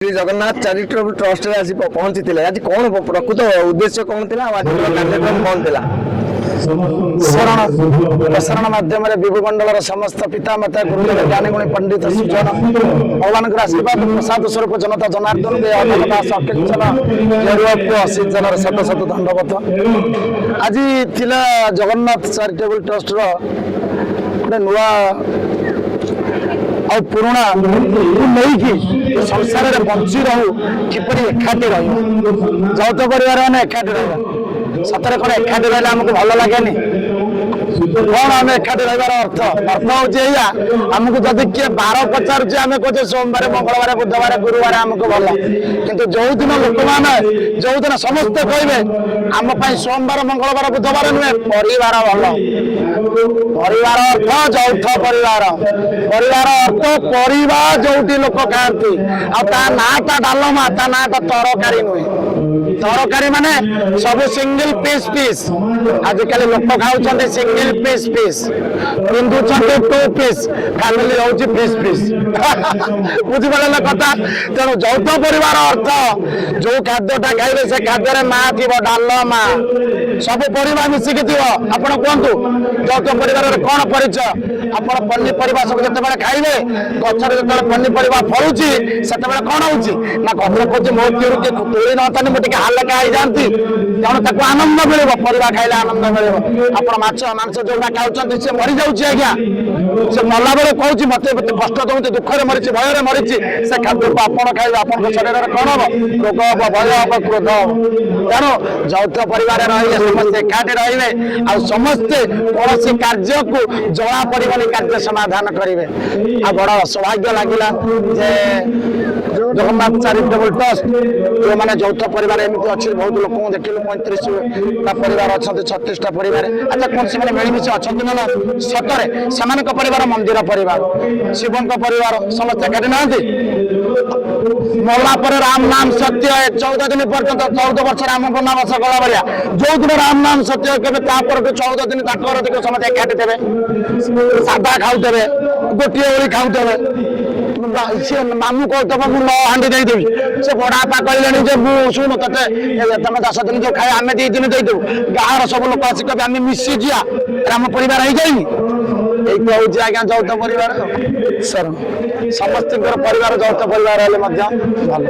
Shri Jagannath charitable trust रे आसी पहुंची आज कौन प्रकृत उद्देश्य कौन थी आज कार्यक्रम कौन थी प्रसारण माध्यम विभुमंडल समस्त पिता माता गुरुजन ज्ञानी गुणी पंडित सुजन भगवान आशीर्वाद प्रसाद स्वरूप जनता जनार्दन दास अकिंचन शत शत दंडवत आज थिला जगन्नाथ चैरिटेबल ट्रस्ट नुआ और पुराणा नहीं संसार में बंची रहू किपरि एकाठी रौथ परिवार मैंने एकाठी रहा सतरे कौन एकाठी रहा आमको भल लगे कौन आम एकाठी रहार अर्थ अर्थ हूँ आमको जदि किए बार पचारे आम कहे सोमवार मंगलवार बुधवार गुरुवार आमको भल किंतु जो दिन लोक मैंने जो दिन समस्ते कहे आम सोमवार मंगलवार बुधवार नुहे परिवार भल परिवार अर्थ यौथ परिवार परिवार अर्थ परिवार जो लोक खाती आटा डालमा ता नाटा तरकारी नुहे तरकारी माने सब सिंगल पीस पीस आजिकल लोक खाऊं सिंगल पीस पीस पिंधु टू पीस फैमिली रोचे पीस पीस बुझिपारे कथा तेणु यौथ परिवार अर्थ जो खाद्यटा खाइबे से खाद्य माँ थी डालमा सब परिवार मिसिकी थी आपण कहतु यौथ परिवार कौन परिचय आप पनीपरिया सब जिते खाइबे गचर जो पनीपरिया फलुची से कौन होना गच कहे मो तीर के तोड़ी नथानी मुझे हालका हो जाती तेणु ताको आनंद मिल परिवा खाइले आनंद मिल आप मांस जो खाऊँ सी मरी जाऊँगी आज्ञा से मरला बेले कौच मत कष्ट दूसरी दुखरे मरीची भयर मरीची से खाद्य को आप खाइबे आप शरीर में कौन हम रोग हम भय हम क्रोध हम तेणु यौथ परिवार रही समस्ते एकाठी रे आ समस्ते कौन कार्य को जला पड़े कार्य समाधान करेंगे आ बड़ सौभाग्य लगिला जे जगन्नाथ चैरिटेबल ट्रस्ट जो मैंने यौथ परिवार एमती अच्छे बहुत लोक देखिलु 35टा परिवार अच्छा 36टा परिवार अच्छा कौन से मिलमिशे अच्छा ना सतरे से परिवार मंदिर परिवार शिवों परिवार समस्त एकाठी ना मरला पर राम नाम सत्य 14 दिन पर्यंत 14 वर्ष राम वनवास गला भाया जो दिन राम नाम सत्य केवे 14 दिन तक समस्त एकाठी थे सादा खाऊे गोटे ओली खाऊे मामू कहते मु 9 हांडी देदेवी से बड़ापा कहले शुण ते तुम 10 दिन जो खाए आम 2 दिन देदेव गाँव सब लोक आस कहे आम मिसी जा राम परिवार हो जाए ये आज्ञा यौथ परिवार सर समस्त परिवार यौथ परिवार भल।